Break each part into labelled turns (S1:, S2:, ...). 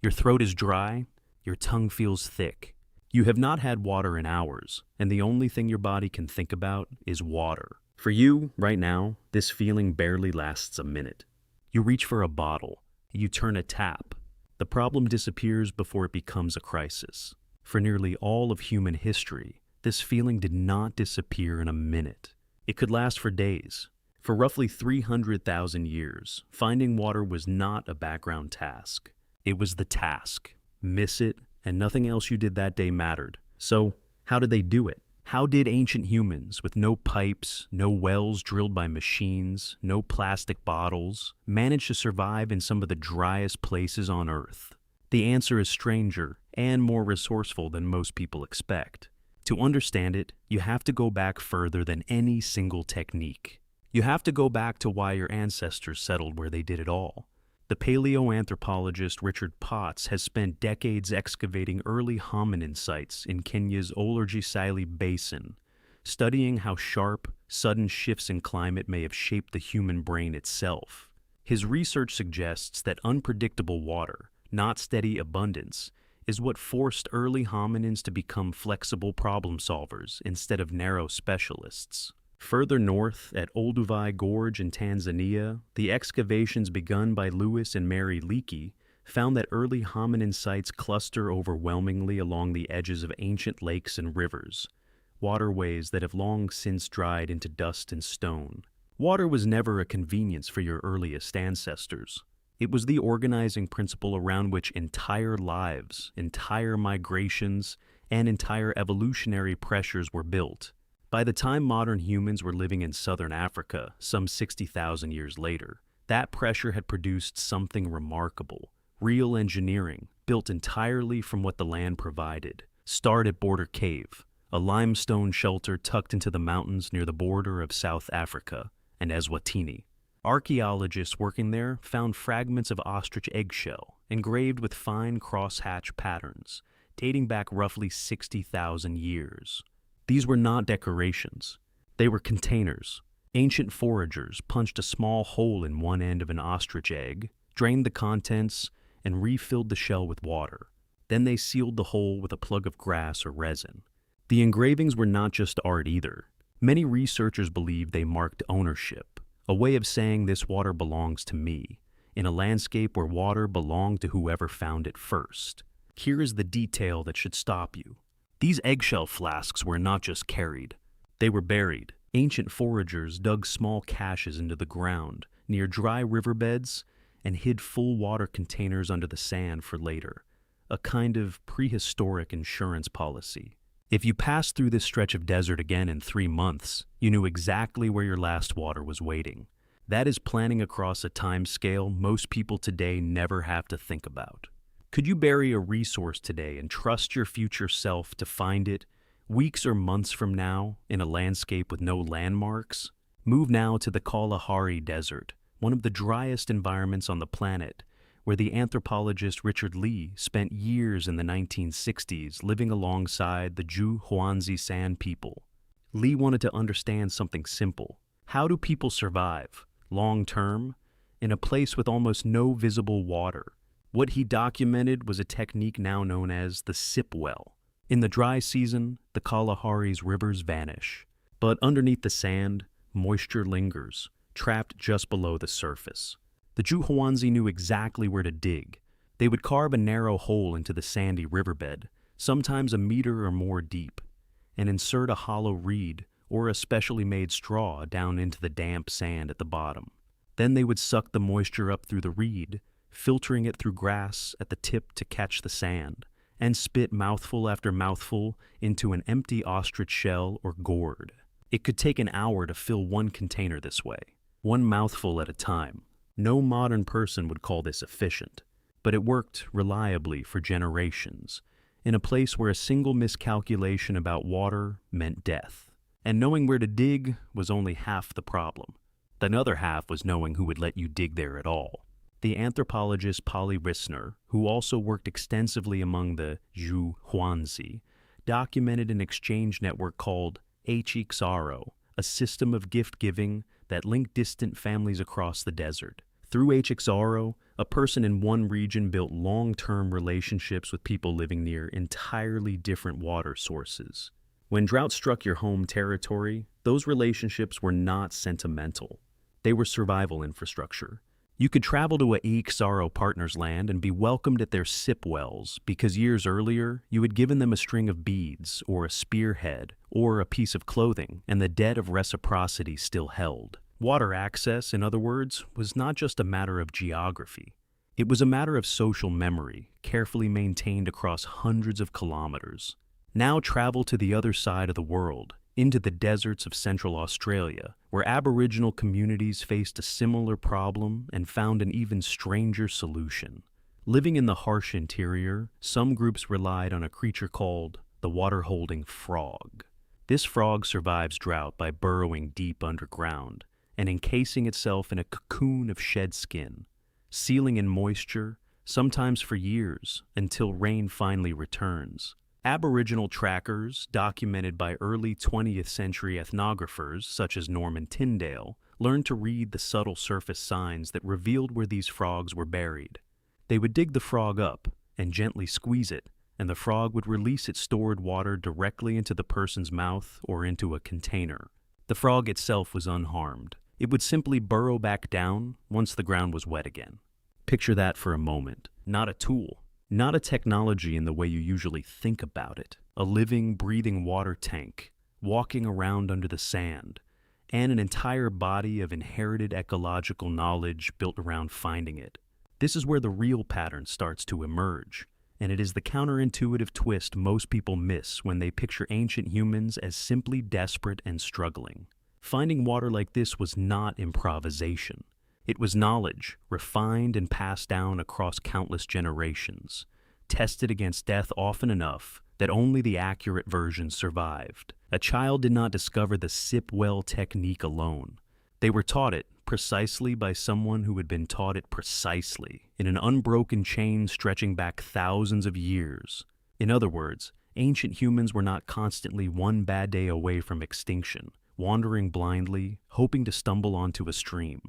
S1: Your throat is dry, your tongue feels thick. You have not had water in hours, and the only thing your body can think about is water. For you, right now, this feeling barely lasts a minute. You reach for a bottle, you turn a tap. The problem disappears before it becomes a crisis. For nearly all of human history, this feeling did not disappear in a minute. It could last for days. For roughly 300,000 years, finding water was not a background task. It was the task. Miss it, and nothing else you did that day mattered. So, how did they do it? How did ancient humans, with no pipes, no wells drilled by machines, no plastic bottles, manage to survive in some of the driest places on Earth? The answer is stranger and more resourceful than most people expect. To understand it, you have to go back further than any single technique. You have to go back to why your ancestors settled where they did it all. The paleoanthropologist Richard Potts has spent decades excavating early hominin sites in Kenya's Olorgesailie Basin, studying how sharp, sudden shifts in climate may have shaped the human brain itself. His research suggests that unpredictable water, not steady abundance, is what forced early hominins to become flexible problem solvers instead of narrow specialists. Further north, at Olduvai Gorge in Tanzania, the excavations begun by Lewis and Mary Leakey found that early hominin sites cluster overwhelmingly along the edges of ancient lakes and rivers, waterways that have long since dried into dust and stone. Water was never a convenience for your earliest ancestors. It was the organizing principle around which entire lives, entire migrations, and entire evolutionary pressures were built. By the time modern humans were living in southern Africa, some 60,000 years later, that pressure had produced something remarkable. Real engineering, built entirely from what the land provided. Start at Border Cave, a limestone shelter tucked into the mountains near the border of South Africa, and Eswatini. Archaeologists working there found fragments of ostrich eggshell, engraved with fine crosshatch patterns, dating back roughly 60,000 years. These were not decorations. They were containers. Ancient foragers punched a small hole in one end of an ostrich egg, drained the contents, and refilled the shell with water. Then they sealed the hole with a plug of grass or resin. The engravings were not just art either. Many researchers believe they marked ownership, a way of saying this water belongs to me, in a landscape where water belonged to whoever found it first. Here is the detail that should stop you. These eggshell flasks were not just carried, they were buried. Ancient foragers dug small caches into the ground near dry riverbeds and hid full water containers under the sand for later, a kind of prehistoric insurance policy. If you passed through this stretch of desert again in 3 months, you knew exactly where your last water was waiting. That is planning across a time scale most people today never have to think about. Could you bury a resource today and trust your future self to find it weeks or months from now in a landscape with no landmarks? Move now to the Kalahari Desert, one of the driest environments on the planet, where the anthropologist Richard Lee spent years in the 1960s living alongside the Ju-Hwanzi San people. Lee wanted to understand something simple. How do people survive, long term, in a place with almost no visible water? What he documented was a technique now known as the sip well. In the dry season, the Kalahari's rivers vanish, but underneath the sand, moisture lingers, trapped just below the surface. The Ju-Hwanzi knew exactly where to dig. They would carve a narrow hole into the sandy riverbed, sometimes a meter or more deep, and insert a hollow reed or a specially made straw down into the damp sand at the bottom. Then they would suck the moisture up through the reed, filtering it through grass at the tip to catch the sand, and spit mouthful after mouthful into an empty ostrich shell or gourd. It could take an hour to fill one container this way, one mouthful at a time. No modern person would call this efficient, but it worked reliably for generations, in a place where a single miscalculation about water meant death. And knowing where to dig was only half the problem. The other half was knowing who would let you dig there at all. The anthropologist Polly Rissner, who also worked extensively among the Ju-Hwanzi, documented an exchange network called HXRO, a system of gift-giving that linked distant families across the desert. Through HXRO, a person in one region built long-term relationships with people living near entirely different water sources. When drought struck your home territory, those relationships were not sentimental. They were survival infrastructure. You could travel to a HXRO partner's land and be welcomed at their sip wells because years earlier you had given them a string of beads or a spearhead or a piece of clothing, and the debt of reciprocity still held. Water access, in other words, was not just a matter of geography. It was a matter of social memory, carefully maintained across hundreds of kilometers. Now travel to the other side of the world, into the deserts of Central Australia, where Aboriginal communities faced a similar problem and found an even stranger solution. Living in the harsh interior, some groups relied on a creature called the water-holding frog. This frog survives drought by burrowing deep underground and encasing itself in a cocoon of shed skin, sealing in moisture, sometimes for years, until rain finally returns. Aboriginal trackers, documented by early 20th century ethnographers such as Norman Tyndale, learned to read the subtle surface signs that revealed where these frogs were buried. They would dig the frog up and gently squeeze it, and the frog would release its stored water directly into the person's mouth or into a container. The frog itself was unharmed. It would simply burrow back down once the ground was wet again. Picture that for a moment. Not a tool. Not a technology in the way you usually think about it. A living, breathing water tank, walking around under the sand, and an entire body of inherited ecological knowledge built around finding it. This is where the real pattern starts to emerge, and it is the counterintuitive twist most people miss when they picture ancient humans as simply desperate and struggling. Finding water like this was not improvisation. It was knowledge, refined and passed down across countless generations, tested against death often enough that only the accurate version survived. A child did not discover the sip well technique alone. They were taught it precisely by someone who had been taught it precisely, in an unbroken chain stretching back thousands of years. In other words, ancient humans were not constantly one bad day away from extinction, wandering blindly, hoping to stumble onto a stream.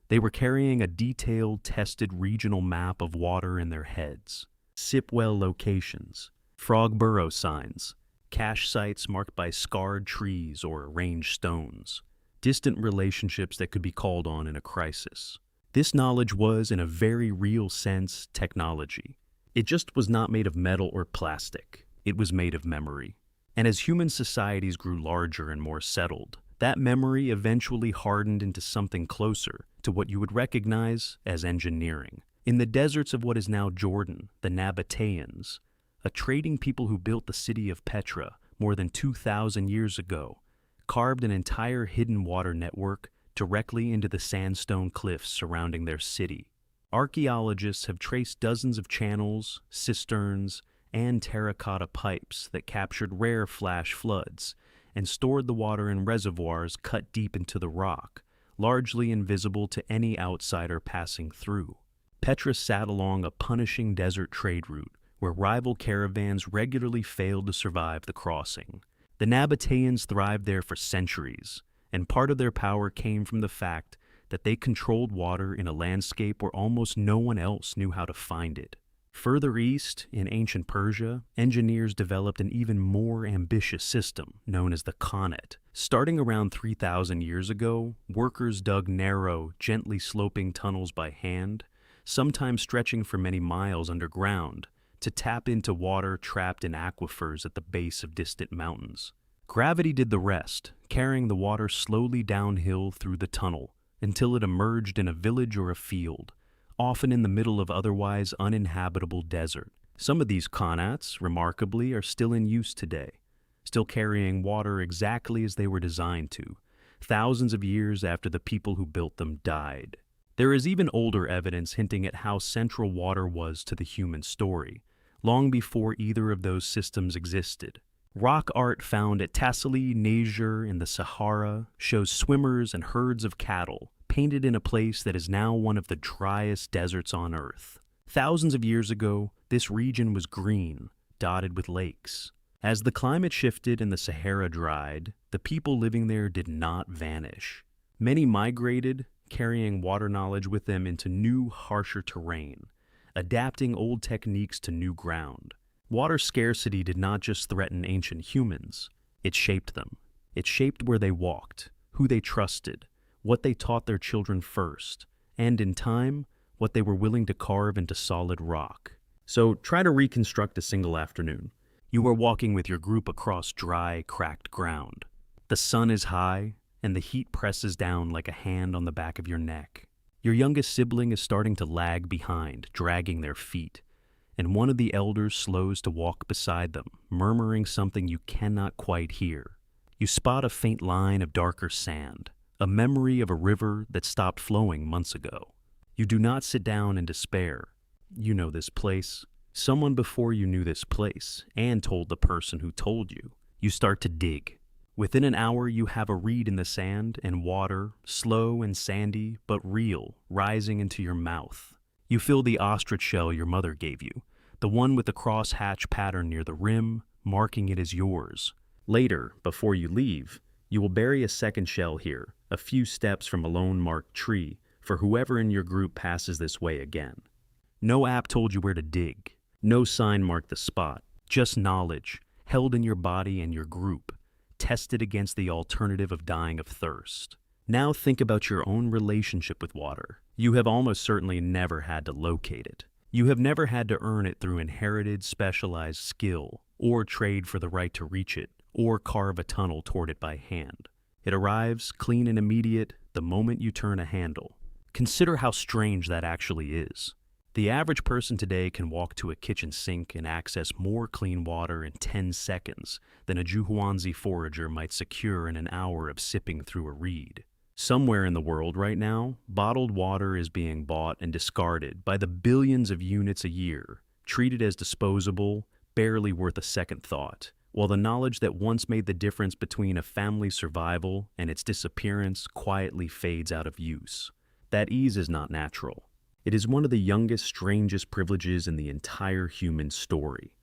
S1: They were carrying a detailed, tested regional map of water in their heads. Sip well locations, frog burrow signs, cache sites marked by scarred trees or arranged stones, distant relationships that could be called on in a crisis. This knowledge was, in a very real sense, technology. It just was not made of metal or plastic. It was made of memory. And as human societies grew larger and more settled, that memory eventually hardened into something closer to what you would recognize as engineering. In the deserts of what is now Jordan, the Nabateans, a trading people who built the city of Petra more than 2,000 years ago, carved an entire hidden water network directly into the sandstone cliffs surrounding their city. Archaeologists have traced dozens of channels, cisterns, and terracotta pipes that captured rare flash floods and stored the water in reservoirs cut deep into the rock, largely invisible to any outsider passing through. Petra sat along a punishing desert trade route where rival caravans regularly failed to survive the crossing. The Nabateans thrived there for centuries, and part of their power came from the fact that they controlled water in a landscape where almost no one else knew how to find it. Further east, in ancient Persia, engineers developed an even more ambitious system known as the qanat. Starting around 3,000 years ago, workers dug narrow, gently sloping tunnels by hand, sometimes stretching for many miles underground, to tap into water trapped in aquifers at the base of distant mountains. Gravity did the rest, carrying the water slowly downhill through the tunnel until it emerged in a village or a field, often in the middle of otherwise uninhabitable desert. Some of these qanats, remarkably, are still in use today, still carrying water exactly as they were designed to, thousands of years after the people who built them died. There is even older evidence hinting at how central water was to the human story, long before either of those systems existed. Rock art found at Tassili, Niger, in the Sahara shows swimmers and herds of cattle, painted in a place that is now one of the driest deserts on Earth. Thousands of years ago, this region was green, dotted with lakes. As the climate shifted and the Sahara dried, the people living there did not vanish. Many migrated, carrying water knowledge with them into new, harsher terrain, adapting old techniques to new ground. Water scarcity did not just threaten ancient humans, it shaped them. It shaped where they walked, who they trusted, what they taught their children first, and in time, what they were willing to carve into solid rock. So try to reconstruct a single afternoon. You are walking with your group across dry, cracked ground. The sun is high, and the heat presses down like a hand on the back of your neck. Your youngest sibling is starting to lag behind, dragging their feet, and one of the elders slows to walk beside them, murmuring something you cannot quite hear. You spot a faint line of darker sand, a memory of a river that stopped flowing months ago. You do not sit down in despair. You know this place. Someone before you knew this place and told the person who told you. You start to dig. Within an hour, you have a reed in the sand and water, slow and sandy, but real, rising into your mouth. You feel the ostrich shell your mother gave you, the one with the cross-hatch pattern near the rim, marking it as yours. Later, before you leave, you will bury a second shell here, a few steps from a lone marked tree, for whoever in your group passes this way again. No app told you where to dig. No sign marked the spot. Just knowledge, held in your body and your group, tested against the alternative of dying of thirst. Now think about your own relationship with water. You have almost certainly never had to locate it. You have never had to earn it through inherited, specialized skill, or trade for the right to reach it, or carve a tunnel toward it by hand. It arrives, clean and immediate, the moment you turn a handle. Consider how strange that actually is. The average person today can walk to a kitchen sink and access more clean water in 10 seconds than a Juhuanzi forager might secure in an hour of sipping through a reed. Somewhere in the world right now, bottled water is being bought and discarded by the billions of units a year, treated as disposable, barely worth a second thought, while the knowledge that once made the difference between a family's survival and its disappearance quietly fades out of use. That ease is not natural. It is one of the youngest, strangest privileges in the entire human story,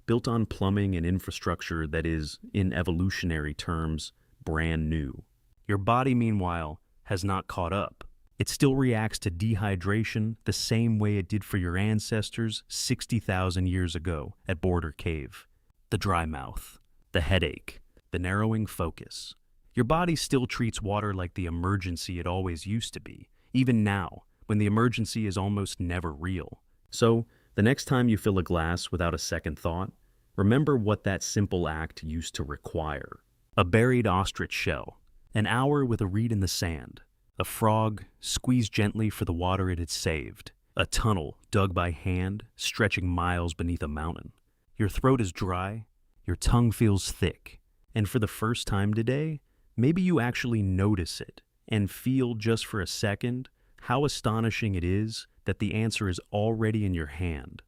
S1: built on plumbing and infrastructure that is, in evolutionary terms, brand new. Your body, meanwhile, has not caught up. It still reacts to dehydration the same way it did for your ancestors 60,000 years ago at Border Cave. The dry mouth, the headache, the narrowing focus. Your body still treats water like the emergency it always used to be, even now, when the emergency is almost never real. So, the next time you fill a glass without a second thought, remember what that simple act used to require. A buried ostrich shell, an hour with a reed in the sand, a frog squeezed gently for the water it had saved, a tunnel dug by hand, stretching miles beneath a mountain. Your throat is dry, your tongue feels thick, and for the first time today, maybe you actually notice it and feel just for a second how astonishing it is that the answer is already in your hand.